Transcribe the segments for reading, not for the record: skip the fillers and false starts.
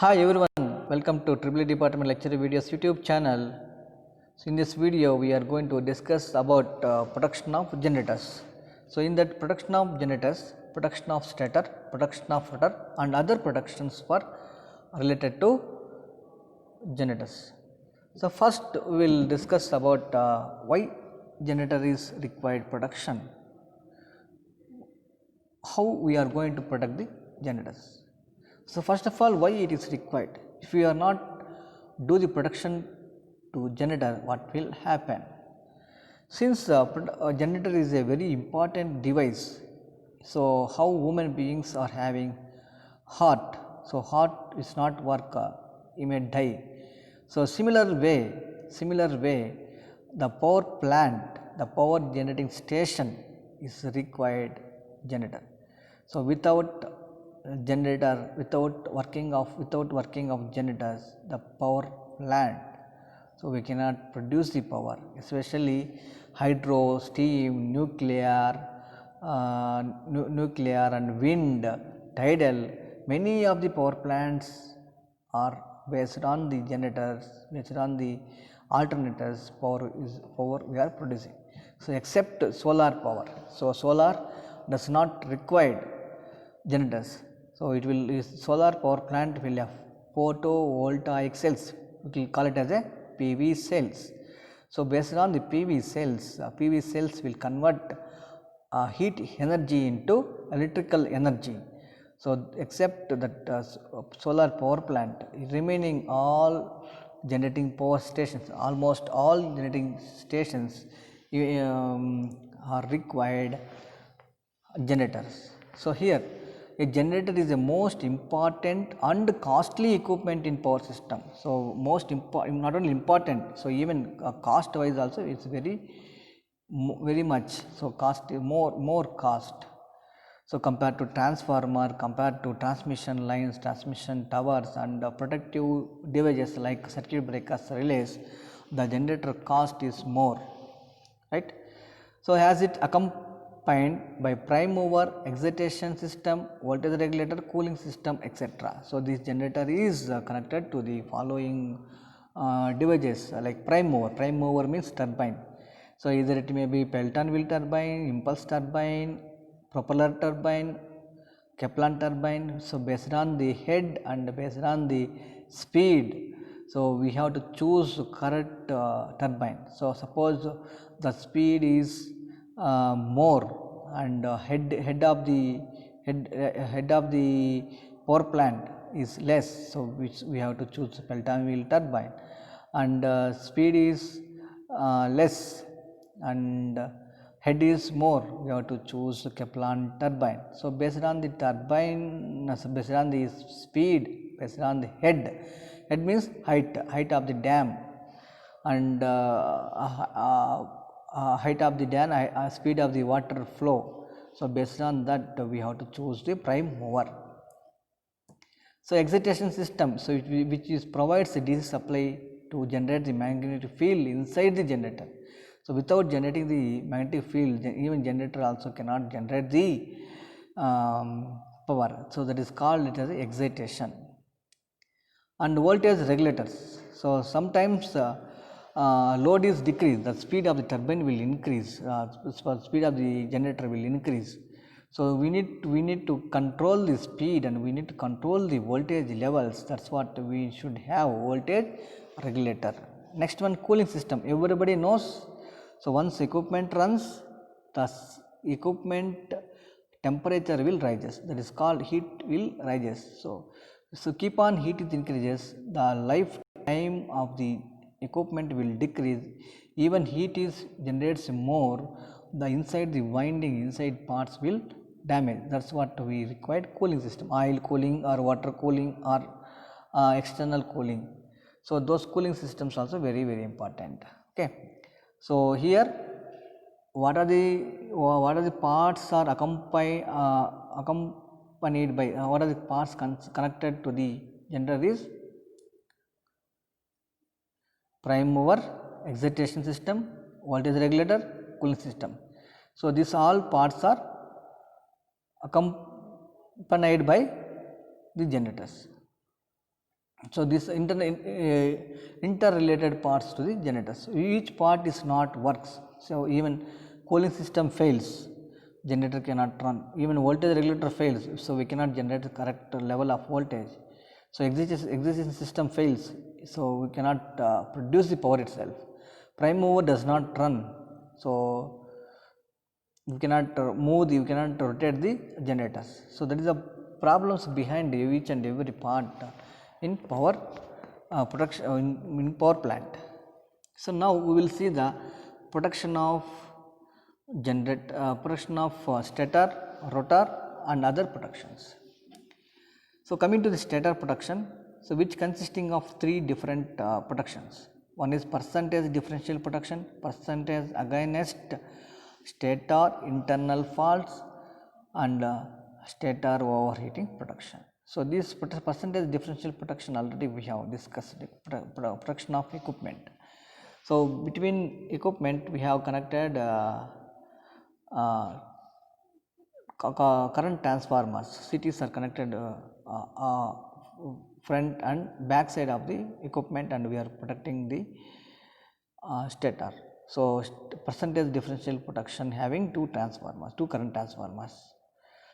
Hi everyone, welcome to Triple E Department Lecture Videos YouTube channel. So in this video we are going to discuss about production of generators. So in that production of generators, production of stator, production of rotor and other productions were related to generators. So first we will discuss about why generator is required production, how we are going to product the generators. So first of all, why it is required? If we are not do the production to generator, what will happen? Since generator is a very important device, so how human beings are having heart, so heart is not work, he may die. So similar way, the power plant, the power generating station is required generator. So without generator, without working of generators, the power plant, so we cannot produce the power, especially hydro, steam, nuclear and wind, tidal. Many of the power plants are based on the generators, based on the alternators. Power we are producing. So except solar power. So solar does not require generators. So it will solar power plant will have photovoltaic cells. We will call it as a PV cells. So based on the PV cells will convert heat energy into electrical energy. So except that solar power plant, remaining all generating power stations, almost all generating stations are required generators. So here a generator is the most important and costly equipment in power system. So not only important, so even cost wise also it's very much, so cost more cost. So compared to transformer, compared to transmission lines, transmission towers and protective devices like circuit breakers, relays, the generator cost is more, right? So as it accompanied by prime mover, excitation system, voltage regulator, cooling system, etc. So this generator is connected to the following devices like prime mover. Prime mover means turbine. So either it may be Pelton wheel turbine, impulse turbine, propeller turbine, Kaplan turbine. So based on the head and based on the speed, so we have to choose correct turbine. So suppose the speed is more and head of the power plant is less, so which we have to choose Pelton wheel turbine, and speed is less and head is more, we have to choose Kaplan turbine. So based on the turbine, based on the speed, based on the head means height of the dam, and height of the dam, speed of the water flow. So based on that we have to choose the prime mover. So excitation system, so which is provides the DC supply to generate the magnetic field inside the generator. So without generating the magnetic field, even generator also cannot generate the power. So that is called it as excitation. And voltage regulators. So sometimes load is decreased, the speed of the turbine will increase, speed of the generator will increase. So we need to control the speed and we need to control the voltage levels. That's what we should have, voltage regulator. Next one, cooling system. Everybody knows. So once equipment runs, the equipment temperature will rises. That is called heat will rises. So keep on heat is increases, the lifetime of the equipment will decrease. Even heat is generates more, the inside the winding inside parts will damage. That's what we required cooling system, oil cooling or water cooling or external cooling. So those cooling systems also very important. Okay. So here what are the parts are accompanied by what are the parts connected to the generator is prime mover, excitation system, voltage regulator, cooling system. So these all parts are accompanied by the generators. So, this interrelated parts to the generators. Each part is not works. So, even cooling system fails, generator cannot run. Even voltage regulator fails, so we cannot generate the correct level of voltage. So, existing system fails, so we cannot produce the power itself. Prime mover does not run, so you cannot move, you cannot rotate the generators. So, that is the problems behind each and every part in power production in power plant. So, now we will see the production of production of stator, rotor and other productions. So, coming to the stator production, so which consisting of three different productions. One is percentage differential production, percentage against stator internal faults and stator overheating production. So, this percentage differential production already we have discussed, production of equipment. So, between equipment we have connected current transformers. CTs are connected front and back side of the equipment, and we are protecting the stator. So, percentage differential protection having two current transformers.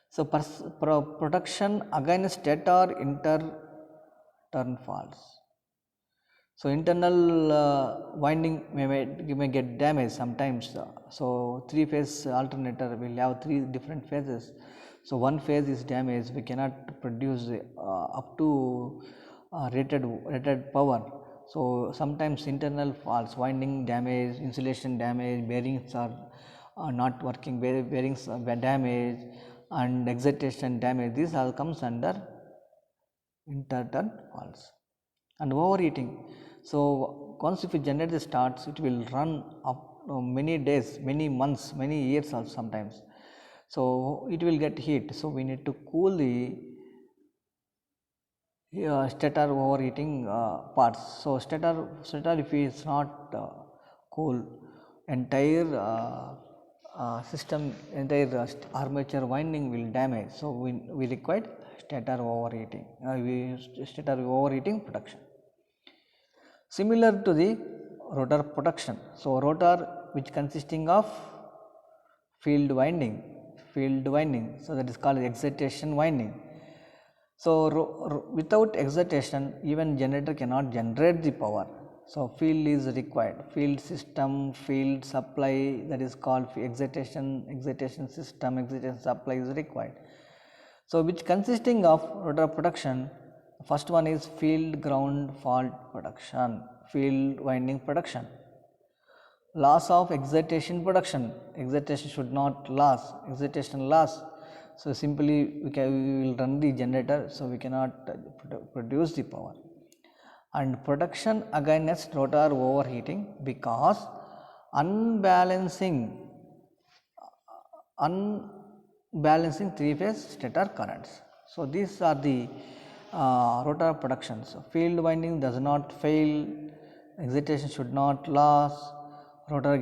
So, protection against stator turn faults. So, internal winding may get damaged sometimes. So, three phase alternator will have three different phases. So, one phase is damaged, we cannot produce up to rated power. So, sometimes internal faults, winding damage, insulation damage, bearings are not working, bearings are damaged and excitation damage, this all comes under interturn faults. And overheating. So, once if a generator starts, it will run up many days, many months, many years also sometimes. So, it will get heat. So, we need to cool the stator overheating parts. So, stator if it is not cool, entire system, entire armature winding will damage. So, we require stator overheating, stator overheating protection. Similar to the rotor protection. So, rotor which consisting of field winding, so that is called excitation winding. So, without excitation even generator cannot generate the power. So, field is required, field system, field supply, that is called excitation system, excitation supply is required. So, which consisting of rotor protection. First one is field ground fault protection, field winding protection. Loss of excitation production, excitation should not loss, excitation loss. So, simply we will run the generator, so we cannot produce the power. And protection against rotor overheating, because unbalancing three phase stator currents. So, these are the rotor productions. Field winding does not fail, excitation should not loss, rotor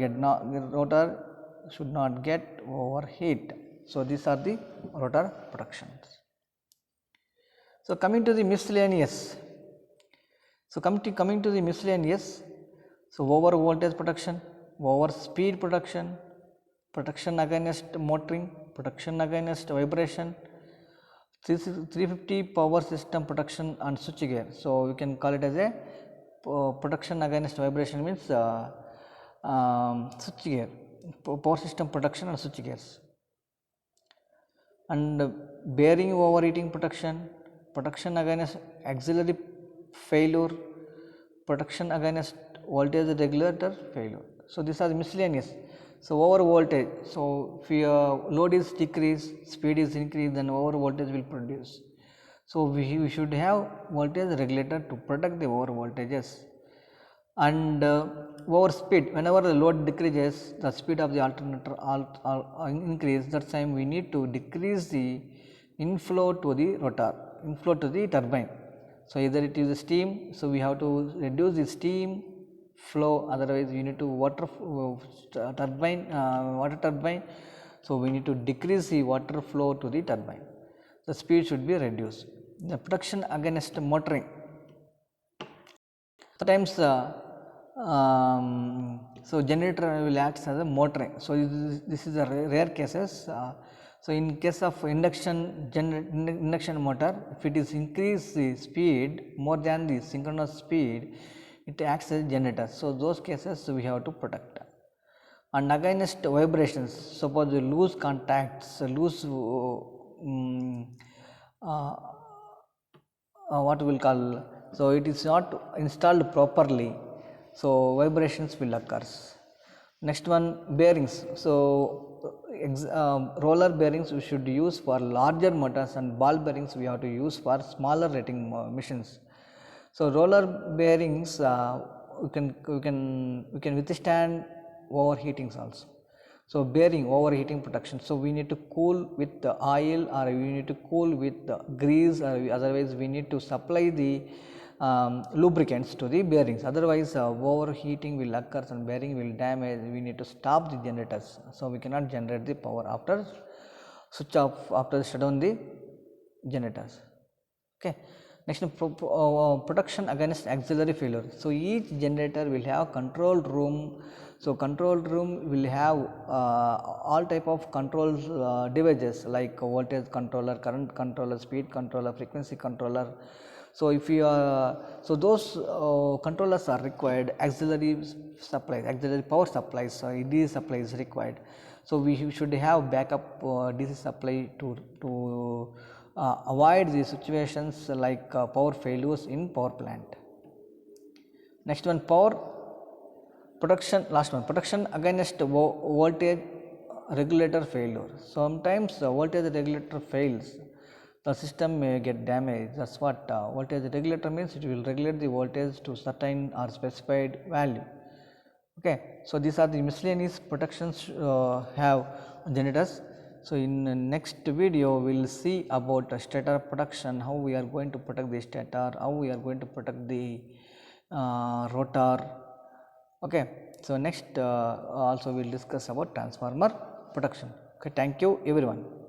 should not get overheat. So, these are the rotor productions. So, coming to the miscellaneous. So, coming to the miscellaneous. So, over voltage protection, over speed protection, protection against motoring, protection against vibration, 350 power system protection and switch gear. So, we can call it as a protection against vibration, means switch gear, power system protection and switch gears. And bearing overheating protection, protection against auxiliary failure, protection against voltage regulator failure. So, these are miscellaneous. So, over voltage, so if your load is decreased, speed is increased, then over voltage will produce. So, we should have voltage regulator to protect the over voltages. And over speed, whenever the load decreases, the speed of the alternator increase, that time we need to decrease the inflow to the rotor, inflow to the turbine. So, either it is steam, so we have to reduce the steam flow, otherwise we need to water turbine. So, we need to decrease the water flow to the turbine, the speed should be reduced. The protection against motoring, Sometimes so generator will act as a motoring. So this is a rare cases. So in case of induction motor, if it is increase the speed more than the synchronous speed, it acts as a generator. So those cases we have to protect. And against vibrations, suppose we lose contacts, lose what we will call, so it is not installed properly, so vibrations will occur. Next one, bearings. So roller bearings we should use for larger motors, and ball bearings we have to use for smaller rating machines. So roller bearings we can withstand overheatings also. So bearing overheating protection. So we need to cool with the oil, or we need to cool with the grease, or otherwise we need to supply the lubricants to the bearings. Otherwise overheating will occur and bearing will damage. We need to stop the generators. So we cannot generate the power after switch off, after shut down the generators. Okay. Next, protection against auxiliary failure. So each generator will have control room. So control room will have all type of control devices like voltage controller, current controller, speed controller, frequency controller. So if you so those controllers are required, auxiliary supplies, auxiliary power supplies, DC supply is required. So we should have backup DC supply to avoid the situations like power failures in power plant. Next one, power protection. Last one, protection against voltage regulator failure. Sometimes the voltage regulator fails, the system may get damaged. That's what voltage regulator means. It will regulate the voltage to certain or specified value. Okay, so these are the miscellaneous protections have generators. So in the next video we will see about stator protection, how we are going to protect the stator, how we are going to protect the rotor. Okay, so next also we will discuss about transformer protection. Okay, thank you everyone.